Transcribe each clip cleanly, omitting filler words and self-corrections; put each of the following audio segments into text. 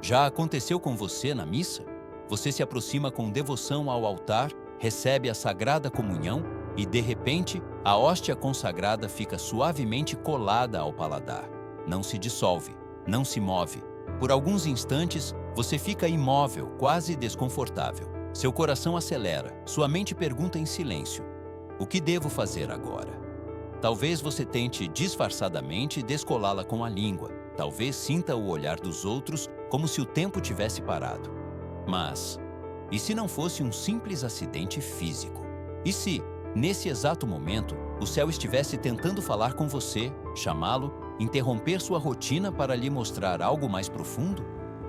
Já aconteceu com você na missa? Você se aproxima com devoção ao altar, recebe a Sagrada Comunhão e, de repente, a hóstia consagrada fica suavemente colada ao paladar. Não se dissolve, não se move. Por alguns instantes, você fica imóvel, quase desconfortável. Seu coração acelera, sua mente pergunta em silêncio: o que devo fazer agora? Talvez você tente disfarçadamente descolá-la com a língua. Talvez sinta o olhar dos outros como se o tempo tivesse parado. Mas, e se não fosse um simples acidente físico? E se, nesse exato momento, o céu estivesse tentando falar com você, chamá-lo, interromper sua rotina para lhe mostrar algo mais profundo?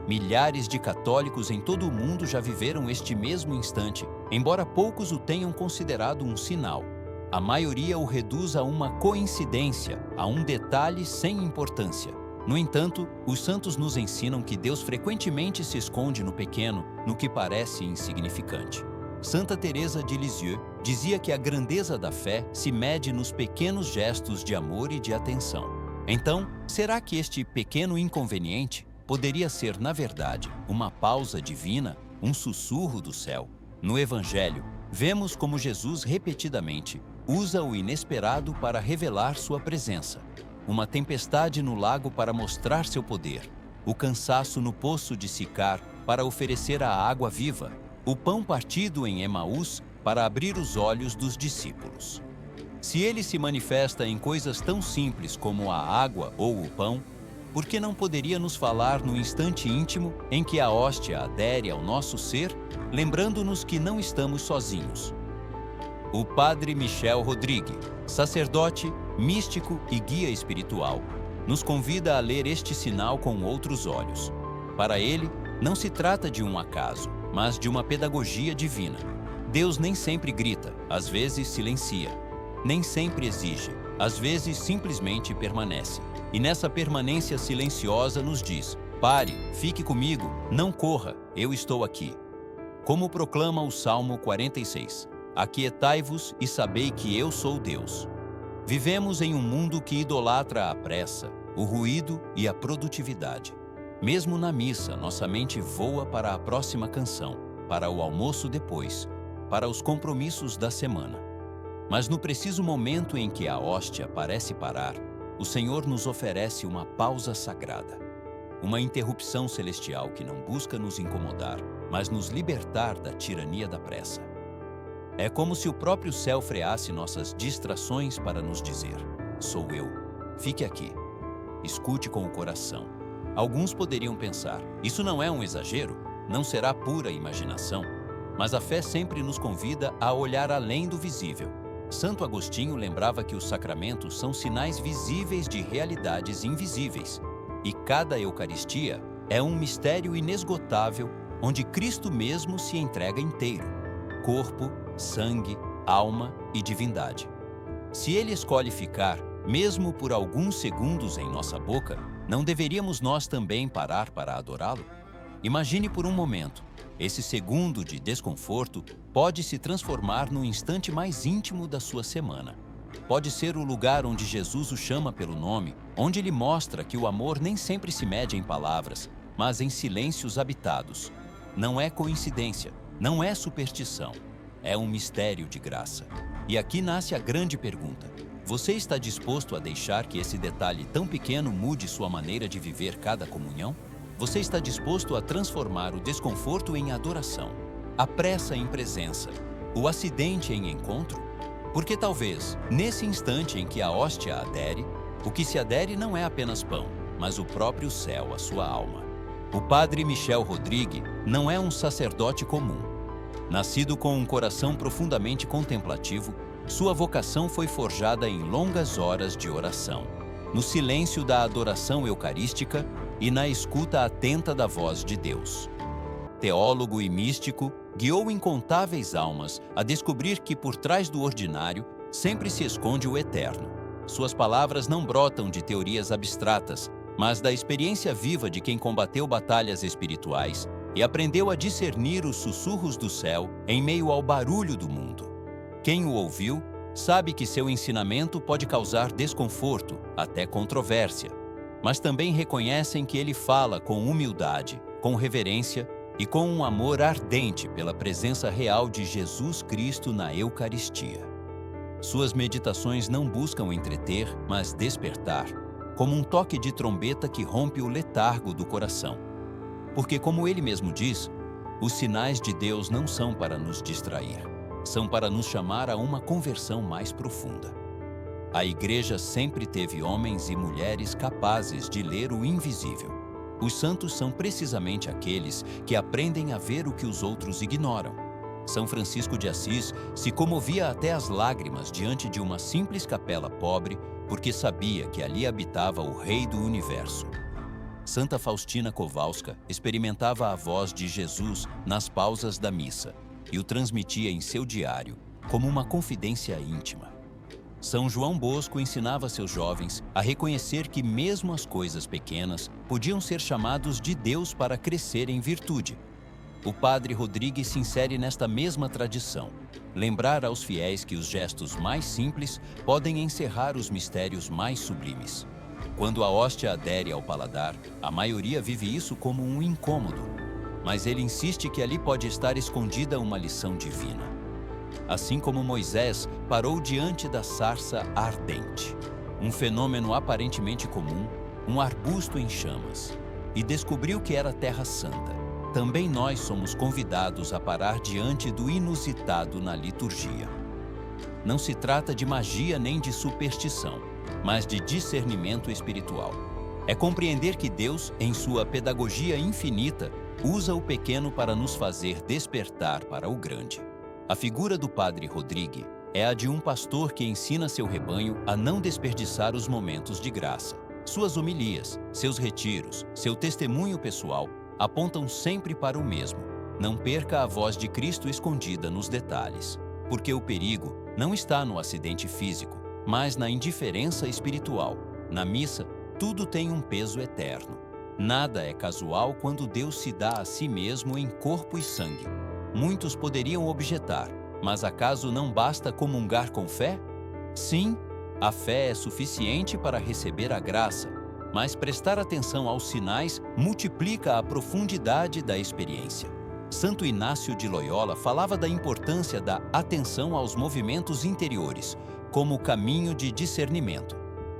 Milhares de católicos em todo o mundo já viveram este mesmo instante, embora poucos o tenham considerado um sinal. A maioria o reduz a uma coincidência, a um detalhe sem importância. No entanto, os santos nos ensinam que Deus frequentemente se esconde no pequeno, no que parece insignificante. Santa Teresa de Lisieux dizia que a grandeza da fé se mede nos pequenos gestos de amor e de atenção. Então, será que este pequeno inconveniente poderia ser, na verdade, uma pausa divina, um sussurro do céu? No Evangelho, vemos como Jesus repetidamente usa o inesperado para revelar sua presença. Uma tempestade no lago para mostrar seu poder, o cansaço no poço de Sicar para oferecer a água viva, o pão partido em Emaús para abrir os olhos dos discípulos. Se ele se manifesta em coisas tão simples como a água ou o pão, por que não poderia nos falar no instante íntimo em que a hóstia adere ao nosso ser, lembrando-nos que não estamos sozinhos? O Padre Michel Rodrigue, sacerdote, místico e guia espiritual, nos convida a ler este sinal com outros olhos. Para ele, não se trata de um acaso, mas de uma pedagogia divina. Deus nem sempre grita, às vezes silencia. Nem sempre exige, às vezes simplesmente permanece. E nessa permanência silenciosa nos diz: pare, fique comigo, não corra, eu estou aqui. Como proclama o Salmo 46, aquietai-vos e sabei que eu sou Deus. Vivemos em um mundo que idolatra a pressa, o ruído e a produtividade. Mesmo na missa, nossa mente voa para a próxima canção, para o almoço depois, para os compromissos da semana. Mas no preciso momento em que a hóstia parece parar, o Senhor nos oferece uma pausa sagrada. Uma interrupção celestial que não busca nos incomodar, mas nos libertar da tirania da pressa. É como se o próprio céu freasse nossas distrações para nos dizer: sou eu, fique aqui, escute com o coração. Alguns poderiam pensar: isso não é um exagero? Não será pura imaginação? Mas a fé sempre nos convida a olhar além do visível. Santo Agostinho lembrava que os sacramentos são sinais visíveis de realidades invisíveis, e cada Eucaristia é um mistério inesgotável onde Cristo mesmo se entrega inteiro, corpo, sangue, alma e divindade. Se ele escolhe ficar, mesmo por alguns segundos em nossa boca, não deveríamos nós também parar para adorá-lo? Imagine por um momento, esse segundo de desconforto pode se transformar no instante mais íntimo da sua semana. Pode ser o lugar onde Jesus o chama pelo nome, onde ele mostra que o amor nem sempre se mede em palavras, mas em silêncios habitados. Não é coincidência, não é superstição. É um mistério de graça. E aqui nasce a grande pergunta: você está disposto a deixar que esse detalhe tão pequeno mude sua maneira de viver cada comunhão? Você está disposto a transformar o desconforto em adoração, a pressa em presença, o acidente em encontro? Porque talvez, nesse instante em que a hóstia adere, o que se adere não é apenas pão, mas o próprio céu, a sua alma. O Padre Michel Rodrigue não é um sacerdote comum. Nascido com um coração profundamente contemplativo, sua vocação foi forjada em longas horas de oração, no silêncio da adoração eucarística e na escuta atenta da voz de Deus. Teólogo e místico, guiou incontáveis almas a descobrir que por trás do ordinário sempre se esconde o eterno. Suas palavras não brotam de teorias abstratas, mas da experiência viva de quem combateu batalhas espirituais e aprendeu a discernir os sussurros do céu em meio ao barulho do mundo. Quem o ouviu sabe que seu ensinamento pode causar desconforto, até controvérsia, mas também reconhecem que ele fala com humildade, com reverência e com um amor ardente pela presença real de Jesus Cristo na Eucaristia. Suas meditações não buscam entreter, mas despertar, como um toque de trombeta que rompe o letargo do coração. Porque, como ele mesmo diz, os sinais de Deus não são para nos distrair, são para nos chamar a uma conversão mais profunda. A Igreja sempre teve homens e mulheres capazes de ler o invisível. Os santos são precisamente aqueles que aprendem a ver o que os outros ignoram. São Francisco de Assis se comovia até as lágrimas diante de uma simples capela pobre, porque sabia que ali habitava o Rei do Universo. Santa Faustina Kowalska experimentava a voz de Jesus nas pausas da missa e o transmitia em seu diário como uma confidência íntima. São João Bosco ensinava seus jovens a reconhecer que mesmo as coisas pequenas podiam ser chamados de Deus para crescer em virtude. O padre Rodrigues se insere nesta mesma tradição, lembrar aos fiéis que os gestos mais simples podem encerrar os mistérios mais sublimes. Quando a hóstia adere ao paladar, a maioria vive isso como um incômodo, mas ele insiste que ali pode estar escondida uma lição divina. Assim como Moisés parou diante da sarça ardente, um fenômeno aparentemente comum, um arbusto em chamas, e descobriu que era terra santa, também nós somos convidados a parar diante do inusitado na liturgia. Não se trata de magia nem de superstição, mas de discernimento espiritual. É compreender que Deus, em sua pedagogia infinita, usa o pequeno para nos fazer despertar para o grande. A figura do padre Rodrigue é a de um pastor que ensina seu rebanho a não desperdiçar os momentos de graça. Suas homilias, seus retiros, seu testemunho pessoal apontam sempre para o mesmo. Não perca a voz de Cristo escondida nos detalhes, porque o perigo não está no acidente físico, mas na indiferença espiritual. Na missa, tudo tem um peso eterno. Nada é casual quando Deus se dá a si mesmo em corpo e sangue. Muitos poderiam objetar, mas acaso não basta comungar com fé? Sim, a fé é suficiente para receber a graça, mas prestar atenção aos sinais multiplica a profundidade da experiência. Santo Inácio de Loyola falava da importância da atenção aos movimentos interiores, como caminho de discernimento.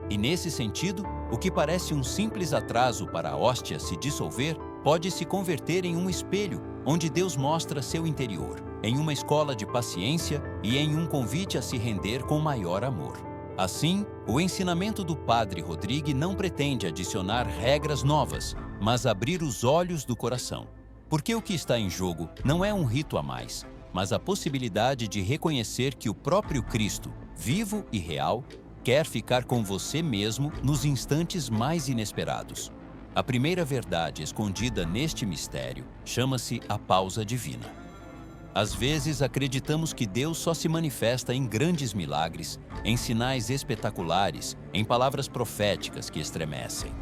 E nesse sentido, o que parece um simples atraso para a hóstia se dissolver, pode se converter em um espelho, onde Deus mostra seu interior, em uma escola de paciência e em um convite a se render com maior amor. Assim, o ensinamento do padre Rodrigue não pretende adicionar regras novas, mas abrir os olhos do coração. Porque o que está em jogo não é um rito a mais, mas a possibilidade de reconhecer que o próprio Cristo, vivo e real, quer ficar com você mesmo nos instantes mais inesperados. A primeira verdade escondida neste mistério chama-se a pausa divina. Às vezes acreditamos que Deus só se manifesta em grandes milagres, em sinais espetaculares, em palavras proféticas que estremecem.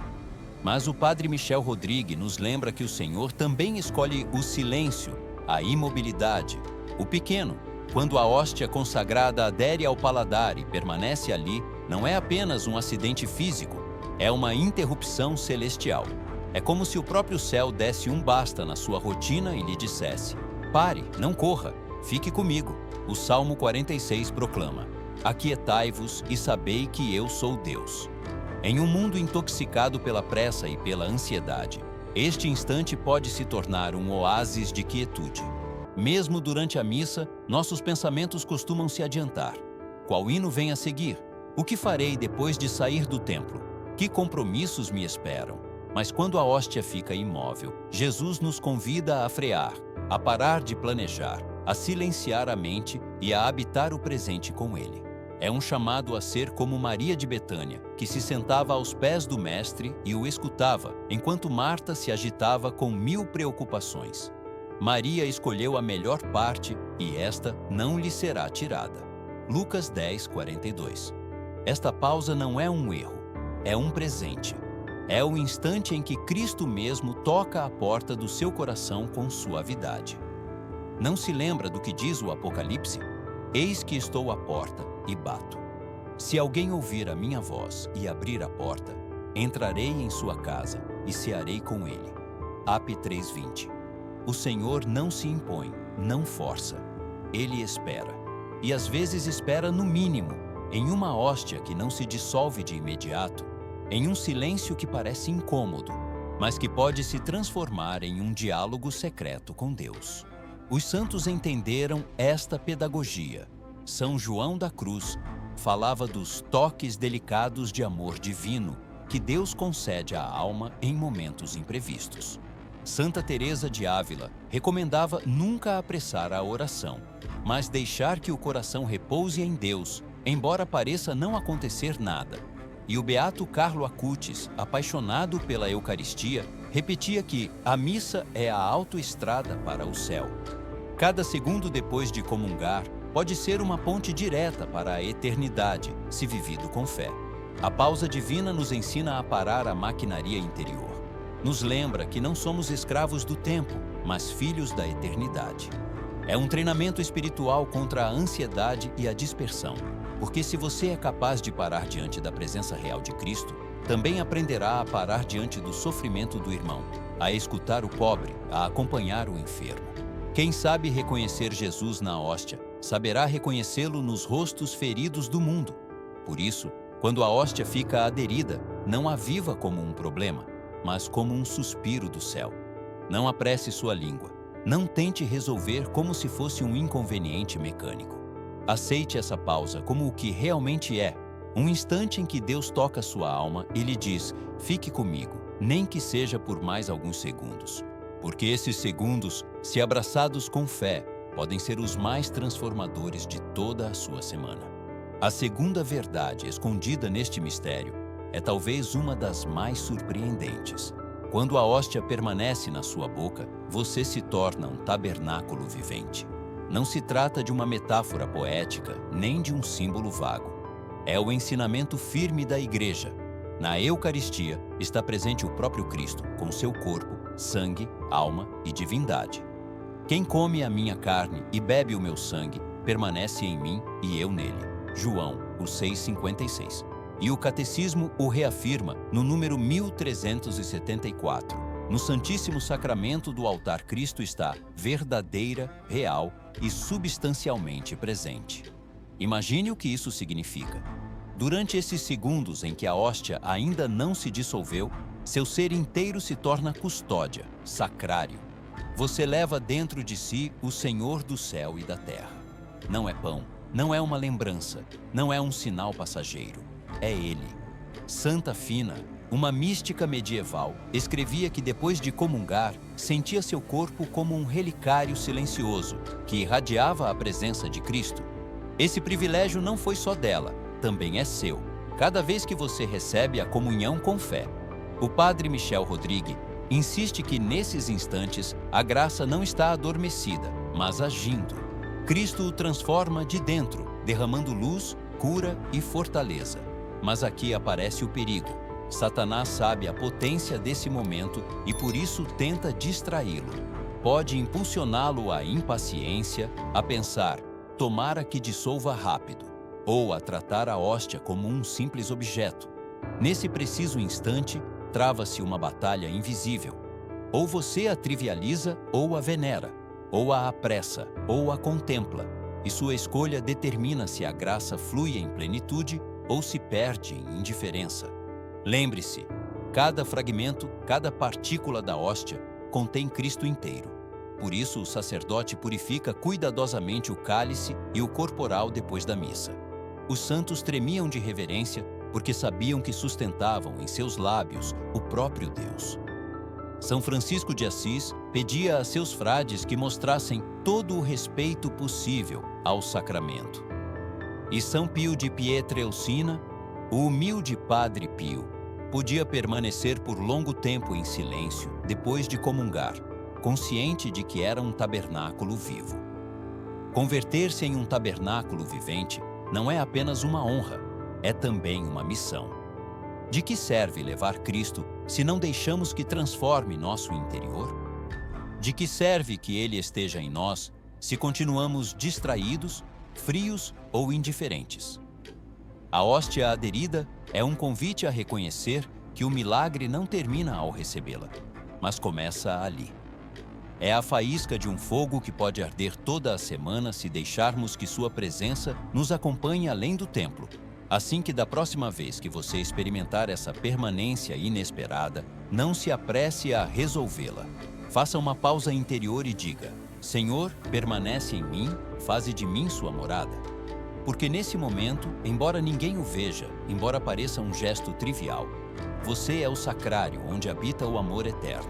Mas o padre Michel Rodrigue nos lembra que o Senhor também escolhe o silêncio, a imobilidade, o pequeno. Quando a hóstia consagrada adere ao paladar e permanece ali, não é apenas um acidente físico, é uma interrupção celestial. É como se o próprio céu desse um basta na sua rotina e lhe dissesse: pare, não corra, fique comigo. O Salmo 46 proclama: aquietai-vos e sabei que eu sou Deus. Em um mundo intoxicado pela pressa e pela ansiedade, este instante pode se tornar um oásis de quietude. Mesmo durante a missa, nossos pensamentos costumam se adiantar. Qual hino vem a seguir? O que farei depois de sair do templo? Que compromissos me esperam? Mas quando a hóstia fica imóvel, Jesus nos convida a frear, a parar de planejar, a silenciar a mente e a habitar o presente com Ele. É um chamado a ser como Maria de Betânia, que se sentava aos pés do Mestre e o escutava, enquanto Marta se agitava com 1000 preocupações. Maria escolheu a melhor parte e esta não lhe será tirada. Lucas 10, 42. Esta pausa não é um erro, é um presente. É o instante em que Cristo mesmo toca a porta do seu coração com suavidade. Não se lembra do que diz o Apocalipse? Eis que estou à porta e bato. Se alguém ouvir a minha voz e abrir a porta, entrarei em sua casa e cearei com ele. AP 3:20. O Senhor não se impõe, não força. Ele espera. E às vezes espera no mínimo, em uma hóstia que não se dissolve de imediato, em um silêncio que parece incômodo, mas que pode se transformar em um diálogo secreto com Deus. Os santos entenderam esta pedagogia. São João da Cruz falava dos toques delicados de amor divino que Deus concede à alma em momentos imprevistos. Santa Teresa de Ávila recomendava nunca apressar a oração, mas deixar que o coração repouse em Deus, embora pareça não acontecer nada. E o beato Carlo Acutis, apaixonado pela Eucaristia, repetia que a missa é a autoestrada para o céu. Cada segundo depois de comungar pode ser uma ponte direta para a eternidade, se vivido com fé. A pausa divina nos ensina a parar a maquinaria interior. Nos lembra que não somos escravos do tempo, mas filhos da eternidade. É um treinamento espiritual contra a ansiedade e a dispersão, porque se você é capaz de parar diante da presença real de Cristo, também aprenderá a parar diante do sofrimento do irmão, a escutar o pobre, a acompanhar o enfermo. Quem sabe reconhecer Jesus na hóstia, saberá reconhecê-lo nos rostos feridos do mundo. Por isso, quando a hóstia fica aderida, não a viva como um problema, mas como um suspiro do céu. Não apresse sua língua. Não tente resolver como se fosse um inconveniente mecânico. Aceite essa pausa como o que realmente é, um instante em que Deus toca sua alma e lhe diz: fique comigo, nem que seja por mais alguns segundos. Porque esses segundos, se abraçados com fé, podem ser os mais transformadores de toda a sua semana. A segunda verdade escondida neste mistério é talvez uma das mais surpreendentes. Quando a hóstia permanece na sua boca, você se torna um tabernáculo vivente. Não se trata de uma metáfora poética, nem de um símbolo vago. É o ensinamento firme da Igreja. Na Eucaristia está presente o próprio Cristo, com seu corpo, sangue, alma e divindade. Quem come a minha carne e bebe o meu sangue, permanece em mim e eu nele. João, o 6,56. E o Catecismo o reafirma no número 1374. No Santíssimo Sacramento do altar, Cristo está verdadeira, real e substancialmente presente. Imagine o que isso significa. Durante esses segundos em que a hóstia ainda não se dissolveu, seu ser inteiro se torna custódia, sacrário. Você leva dentro de si o Senhor do céu e da terra. Não é pão, não é uma lembrança, não é um sinal passageiro. É Ele. Santa Fina, uma mística medieval, escrevia que depois de comungar, sentia seu corpo como um relicário silencioso que irradiava a presença de Cristo. Esse privilégio não foi só dela, também é seu, cada vez que você recebe a comunhão com fé. O padre Michel Rodrigue insiste que nesses instantes a graça não está adormecida, mas agindo. Cristo o transforma de dentro, derramando luz, cura e fortaleza. Mas aqui aparece o perigo. Satanás sabe a potência desse momento e por isso tenta distraí-lo. Pode impulsioná-lo à impaciência, a pensar, tomara que dissolva rápido, ou a tratar a hóstia como um simples objeto. Nesse preciso instante, trava-se uma batalha invisível. Ou você a trivializa ou a venera, ou a apressa ou a contempla, e sua escolha determina se a graça flui em plenitude ou se perde em indiferença. Lembre-se, cada fragmento, cada partícula da hóstia contém Cristo inteiro. Por isso, o sacerdote purifica cuidadosamente o cálice e o corporal depois da missa. Os santos tremiam de reverência porque sabiam que sustentavam em seus lábios o próprio Deus. São Francisco de Assis pedia a seus frades que mostrassem todo o respeito possível ao sacramento. E São Pio de Pietrelcina, o humilde Padre Pio, podia permanecer por longo tempo em silêncio depois de comungar, consciente de que era um tabernáculo vivo. Converter-se em um tabernáculo vivente não é apenas uma honra, é também uma missão. De que serve levar Cristo se não deixamos que transforme nosso interior? De que serve que Ele esteja em nós se continuamos distraídos, frios ou indiferentes? A hóstia aderida é um convite a reconhecer que o milagre não termina ao recebê-la. mas começa ali. É a faísca de um fogo que pode arder toda a semana se deixarmos que sua presença nos acompanhe além do templo. Assim que da próxima vez que você experimentar essa permanência inesperada, não se apresse a resolvê-la. Faça uma pausa interior e diga: Senhor, permanece em mim, faze de mim sua morada. Porque nesse momento, embora ninguém o veja, embora pareça um gesto trivial, você é o sacrário onde habita o amor eterno.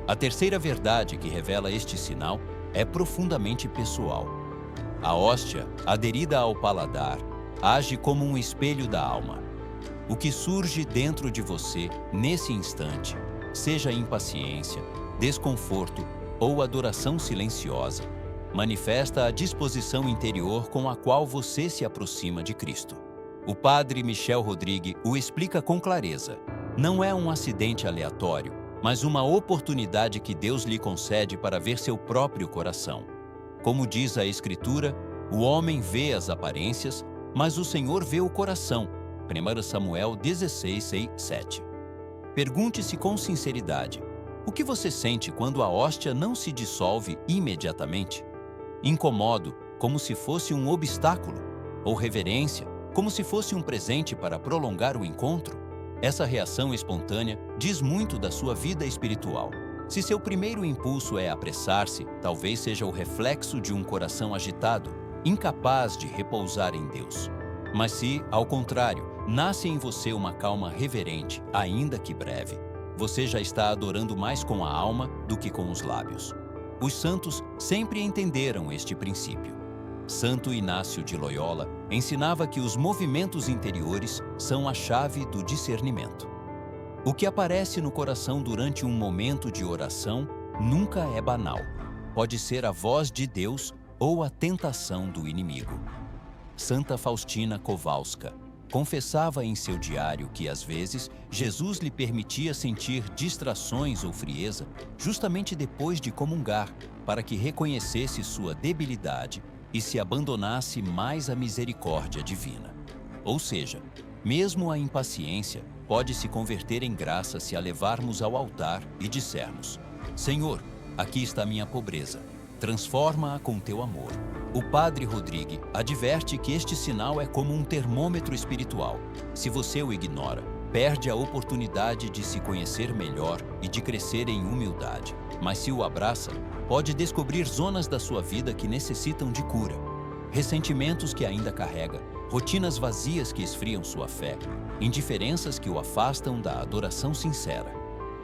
A terceira verdade que revela este sinal é profundamente pessoal. A hóstia, aderida ao paladar, age como um espelho da alma. O que surge dentro de você nesse instante, seja impaciência, desconforto ou adoração silenciosa, manifesta a disposição interior com a qual você se aproxima de Cristo. O padre Michel Rodrigue o explica com clareza. Não é um acidente aleatório, mas uma oportunidade que Deus lhe concede para ver seu próprio coração. Como diz a Escritura, o homem vê as aparências, mas o Senhor vê o coração. 1 Samuel 16:7. Pergunte-se com sinceridade: o que você sente quando a hóstia não se dissolve imediatamente? Incomodo, como se fosse um obstáculo? Ou reverência, como se fosse um presente para prolongar o encontro? Essa reação espontânea diz muito da sua vida espiritual. Se seu primeiro impulso é apressar-se, talvez seja o reflexo de um coração agitado, incapaz de repousar em Deus. Mas se, ao contrário, nasce em você uma calma reverente, ainda que breve, você já está adorando mais com a alma do que com os lábios. Os santos sempre entenderam este princípio. Santo Inácio de Loyola ensinava que os movimentos interiores são a chave do discernimento. O que aparece no coração durante um momento de oração nunca é banal. Pode ser a voz de Deus ou a tentação do inimigo. Santa Faustina Kowalska confessava em seu diário que, às vezes, Jesus lhe permitia sentir distrações ou frieza justamente depois de comungar, para que reconhecesse sua debilidade e se abandonasse mais à misericórdia divina. Ou seja, mesmo a impaciência pode se converter em graça se a levarmos ao altar e dissermos: Senhor, aqui está minha pobreza, transforma-a com teu amor. O padre Rodrigue adverte que este sinal é como um termômetro espiritual. Se você o ignora, perde a oportunidade de se conhecer melhor e de crescer em humildade. Mas se o abraça, pode descobrir zonas da sua vida que necessitam de cura, ressentimentos que ainda carrega, rotinas vazias que esfriam sua fé, indiferenças que o afastam da adoração sincera.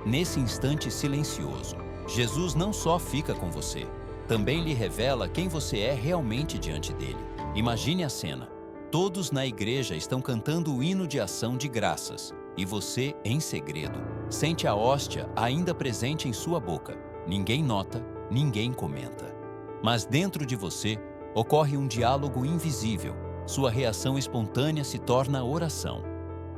Nesse instante silencioso, Jesus não só fica com você, também lhe revela quem você é realmente diante dele. Imagine a cena. Todos na igreja estão cantando o hino de ação de graças, e você, em segredo, sente a hóstia ainda presente em sua boca. Ninguém nota, ninguém comenta. Mas dentro de você ocorre um diálogo invisível. Sua reação espontânea se torna oração.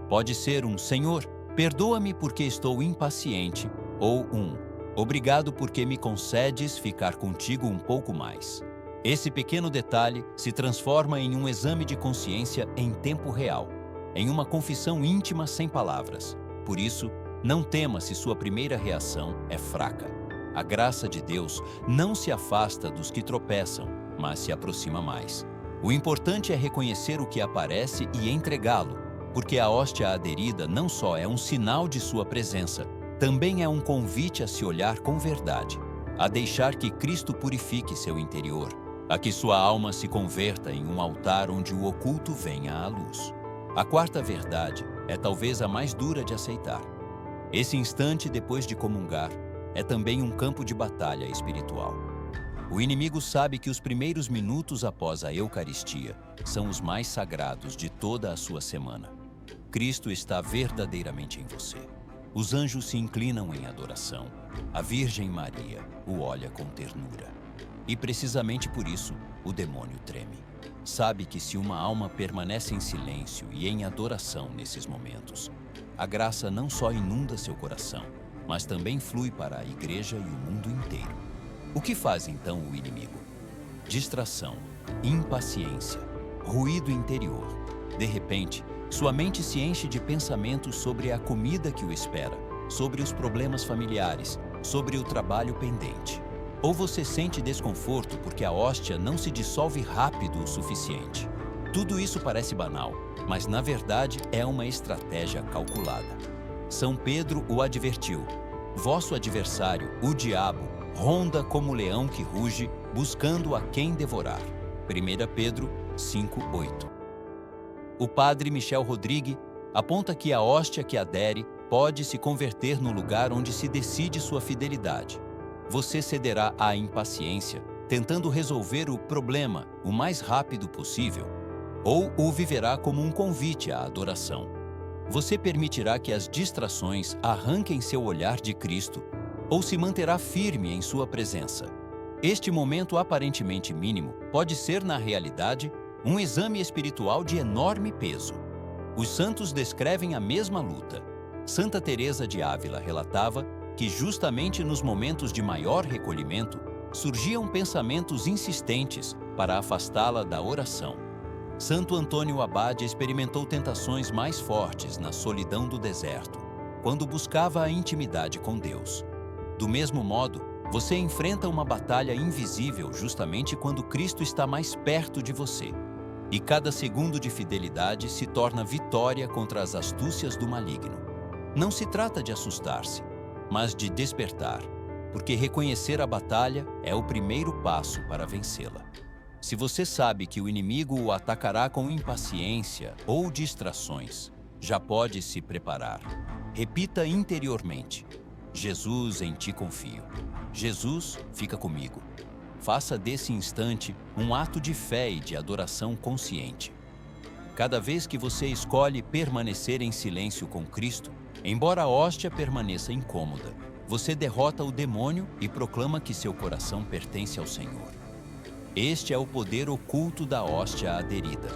Pode ser um Senhor, perdoa-me porque estou impaciente, ou um obrigado porque me concedes ficar contigo um pouco mais. Esse pequeno detalhe se transforma em um exame de consciência em tempo real, em uma confissão íntima sem palavras. Por isso, não tema se sua primeira reação é fraca. A graça de Deus não se afasta dos que tropeçam, mas se aproxima mais. O importante é reconhecer o que aparece e entregá-lo, porque a hóstia aderida não só é um sinal de sua presença, também é um convite a se olhar com verdade, a deixar que Cristo purifique seu interior, a que sua alma se converta em um altar onde o oculto venha à luz. A quarta verdade é talvez a mais dura de aceitar. Esse instante depois de comungar é também um campo de batalha espiritual. O inimigo sabe que os primeiros minutos após a Eucaristia são os mais sagrados de toda a sua semana. Cristo está verdadeiramente em você. Os anjos se inclinam em adoração. A Virgem Maria o olha com ternura. E precisamente por isso, o demônio treme. Sabe que se uma alma permanece em silêncio e em adoração nesses momentos, a graça não só inunda seu coração, mas também flui para a igreja e o mundo inteiro. O que faz então o inimigo? Distração, impaciência, ruído interior. De repente, sua mente se enche de pensamentos sobre a comida que o espera, sobre os problemas familiares, sobre o trabalho pendente. Ou você sente desconforto porque a hóstia não se dissolve rápido o suficiente. Tudo isso parece banal, mas na verdade é uma estratégia calculada. São Pedro o advertiu: vosso adversário, o diabo, ronda como leão que ruge, buscando a quem devorar. 1 Pedro 5:8. O padre Michel Rodrigue aponta que a hóstia que adere pode se converter no lugar onde se decide sua fidelidade. Você cederá à impaciência, tentando resolver o problema o mais rápido possível, ou o viverá como um convite à adoração. Você permitirá que as distrações arranquem seu olhar de Cristo, ou se manterá firme em sua presença. Este momento aparentemente mínimo pode ser, na realidade, um exame espiritual de enorme peso. Os santos descrevem a mesma luta. Santa Teresa de Ávila relatava que justamente nos momentos de maior recolhimento surgiam pensamentos insistentes para afastá-la da oração. Santo Antônio Abade experimentou tentações mais fortes na solidão do deserto, quando buscava a intimidade com Deus. Do mesmo modo, você enfrenta uma batalha invisível justamente quando Cristo está mais perto de você. E cada segundo de fidelidade se torna vitória contra as astúcias do maligno. Não se trata de assustar-se, mas de despertar, porque reconhecer a batalha é o primeiro passo para vencê-la. Se você sabe que o inimigo o atacará com impaciência ou distrações, já pode se preparar. Repita interiormente: Jesus, em ti confio. Jesus, fica comigo. Faça desse instante um ato de fé e de adoração consciente. Cada vez que você escolhe permanecer em silêncio com Cristo, embora a hóstia permaneça incômoda, você derrota o demônio e proclama que seu coração pertence ao Senhor. Este é o poder oculto da hóstia aderida.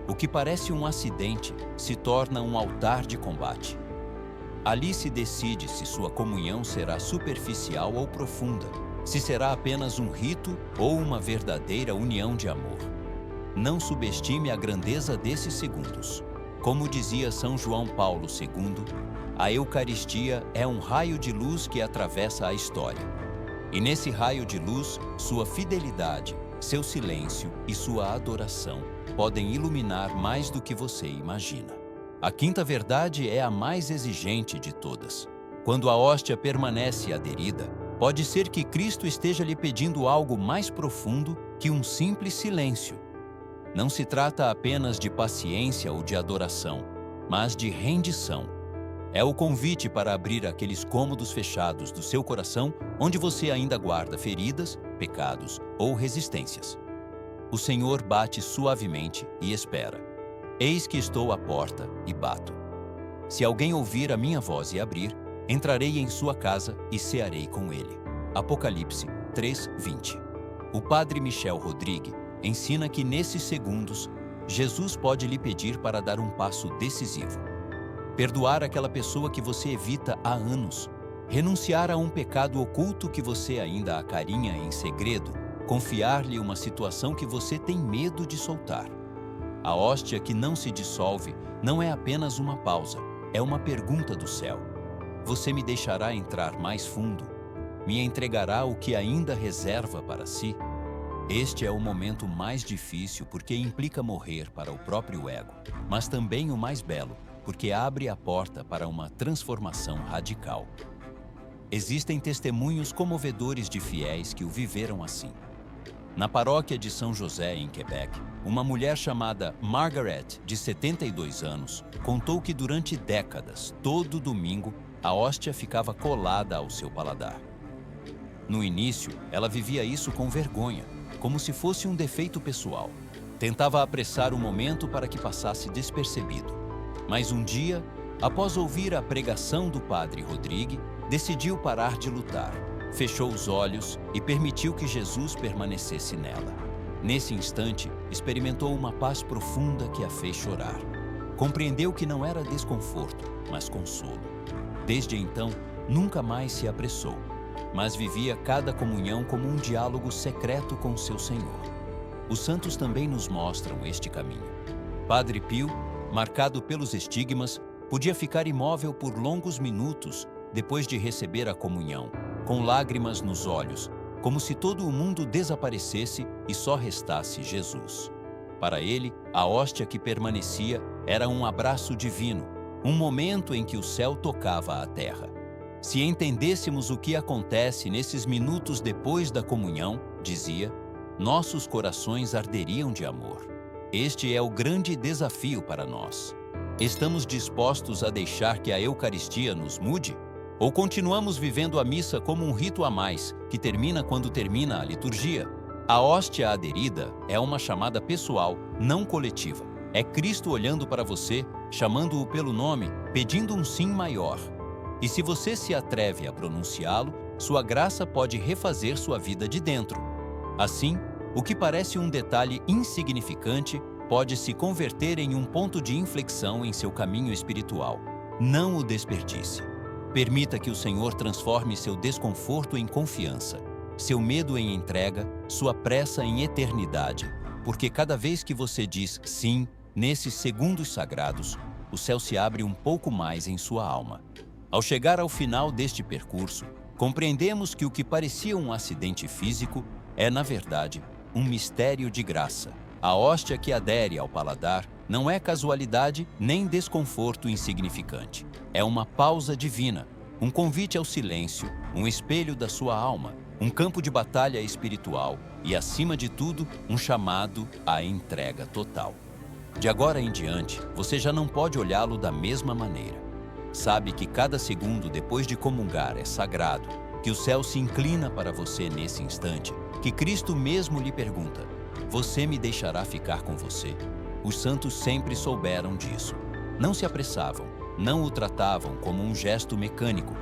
O que parece um acidente se torna um altar de combate. Ali se decide se sua comunhão será superficial ou profunda, se será apenas um rito ou uma verdadeira união de amor. Não subestime a grandeza desses segundos. Como dizia São João Paulo II, a Eucaristia é um raio de luz que atravessa a história. E nesse raio de luz, sua fidelidade, seu silêncio e sua adoração podem iluminar mais do que você imagina. A quinta verdade é a mais exigente de todas. Quando a hóstia permanece aderida, pode ser que Cristo esteja lhe pedindo algo mais profundo que um simples silêncio. Não se trata apenas de paciência ou de adoração, mas de rendição. É o convite para abrir aqueles cômodos fechados do seu coração onde você ainda guarda feridas, pecados ou resistências. O Senhor bate suavemente e espera. Eis que estou à porta e bato. Se alguém ouvir a minha voz e abrir, entrarei em sua casa e cearei com ele. Apocalipse 3:20. O padre Michel Rodrigue ensina que nesses segundos, Jesus pode lhe pedir para dar um passo decisivo. Perdoar aquela pessoa que você evita há anos, renunciar a um pecado oculto que você ainda acarinha em segredo, confiar-lhe uma situação que você tem medo de soltar. A hóstia que não se dissolve não é apenas uma pausa, é uma pergunta do céu. Você me deixará entrar mais fundo? Me entregará o que ainda reserva para si? Este é o momento mais difícil porque implica morrer para o próprio ego, mas também o mais belo, porque abre a porta para uma transformação radical. Existem testemunhos comovedores de fiéis que o viveram assim. Na paróquia de São José, em Quebec, uma mulher chamada Margaret, de 72 anos, contou que durante décadas, todo domingo, a hóstia ficava colada ao seu paladar. No início, ela vivia isso com vergonha, como se fosse um defeito pessoal. Tentava apressar o momento para que passasse despercebido. Mas um dia, após ouvir a pregação do padre Rodrigue, decidiu parar de lutar. Fechou os olhos e permitiu que Jesus permanecesse nela. Nesse instante, experimentou uma paz profunda que a fez chorar. Compreendeu que não era desconforto, mas consolo. Desde então, nunca mais se apressou, mas vivia cada comunhão como um diálogo secreto com seu Senhor. Os santos também nos mostram este caminho. Padre Pio, marcado pelos estigmas, podia ficar imóvel por longos minutos depois de receber a comunhão, com lágrimas nos olhos, como se todo o mundo desaparecesse e só restasse Jesus. Para ele, a hóstia que permanecia era um abraço divino, um momento em que o céu tocava a terra. Se entendêssemos o que acontece nesses minutos depois da comunhão, dizia, nossos corações arderiam de amor. Este é o grande desafio para nós. Estamos dispostos a deixar que a Eucaristia nos mude? Ou continuamos vivendo a missa como um rito a mais, que termina quando termina a liturgia? A hóstia aderida é uma chamada pessoal, não coletiva. É Cristo olhando para você, chamando-o pelo nome, pedindo um sim maior. E se você se atreve a pronunciá-lo, sua graça pode refazer sua vida de dentro. Assim, o que parece um detalhe insignificante pode se converter em um ponto de inflexão em seu caminho espiritual. Não o desperdice. Permita que o Senhor transforme seu desconforto em confiança, seu medo em entrega, sua pressa em eternidade, porque cada vez que você diz sim, nesses segundos sagrados, o céu se abre um pouco mais em sua alma. Ao chegar ao final deste percurso, compreendemos que o que parecia um acidente físico é, na verdade, um mistério de graça. A hóstia que adere ao paladar não é casualidade nem desconforto insignificante. É uma pausa divina, um convite ao silêncio, um espelho da sua alma, um campo de batalha espiritual e, acima de tudo, um chamado à entrega total. De agora em diante, você já não pode olhá-lo da mesma maneira. Sabe que cada segundo depois de comungar é sagrado, que o céu se inclina para você nesse instante, que Cristo mesmo lhe pergunta, você me deixará ficar com você? Os santos sempre souberam disso. Não se apressavam, não o tratavam como um gesto mecânico.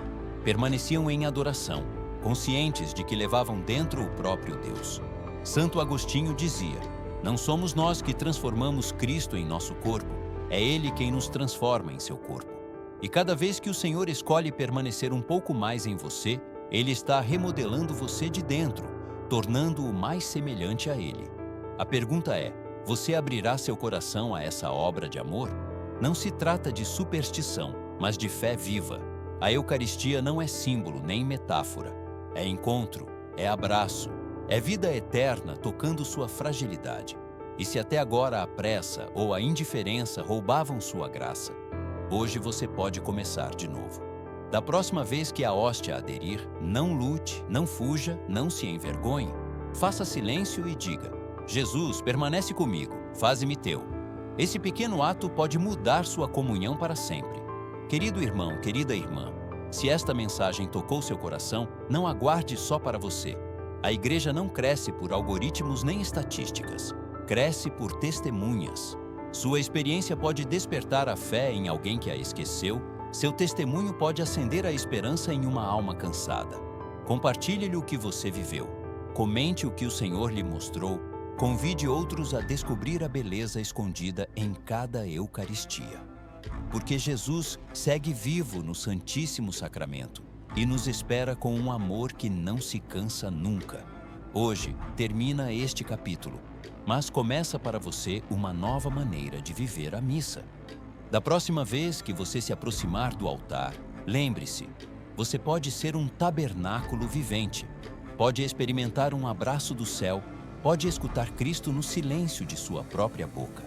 Permaneciam em adoração, conscientes de que levavam dentro o próprio Deus. Santo Agostinho dizia, não somos nós que transformamos Cristo em nosso corpo, é Ele quem nos transforma em seu corpo. E cada vez que o Senhor escolhe permanecer um pouco mais em você, Ele está remodelando você de dentro, tornando-o mais semelhante a Ele. A pergunta é, você abrirá seu coração a essa obra de amor? Não se trata de superstição, mas de fé viva. A Eucaristia não é símbolo nem metáfora. É encontro, é abraço, é vida eterna tocando sua fragilidade. E se até agora a pressa ou a indiferença roubavam sua graça, hoje você pode começar de novo. Da próxima vez que a hóstia aderir, não lute, não fuja, não se envergonhe. Faça silêncio e diga, Jesus, permanece comigo, faze-me teu. Esse pequeno ato pode mudar sua comunhão para sempre. Querido irmão, querida irmã, se esta mensagem tocou seu coração, não aguarde só para você. A igreja não cresce por algoritmos nem estatísticas. Cresce por testemunhas. Sua experiência pode despertar a fé em alguém que a esqueceu. Seu testemunho pode acender a esperança em uma alma cansada. Compartilhe-lhe o que você viveu. Comente o que o Senhor lhe mostrou. Convide outros a descobrir a beleza escondida em cada Eucaristia. Porque Jesus segue vivo no Santíssimo Sacramento e nos espera com um amor que não se cansa nunca. Hoje termina este capítulo, mas começa para você uma nova maneira de viver a missa. Da próxima vez que você se aproximar do altar, lembre-se, você pode ser um tabernáculo vivente, pode experimentar um abraço do céu, pode escutar Cristo no silêncio de sua própria boca.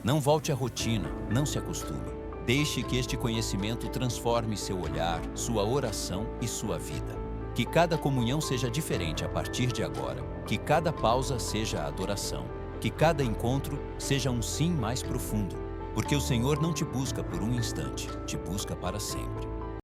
Não volte à rotina, não se acostume. Deixe que este conhecimento transforme seu olhar, sua oração e sua vida. Que cada comunhão seja diferente a partir de agora, que cada pausa seja adoração, que cada encontro seja um sim mais profundo, porque o Senhor não te busca por um instante, te busca para sempre.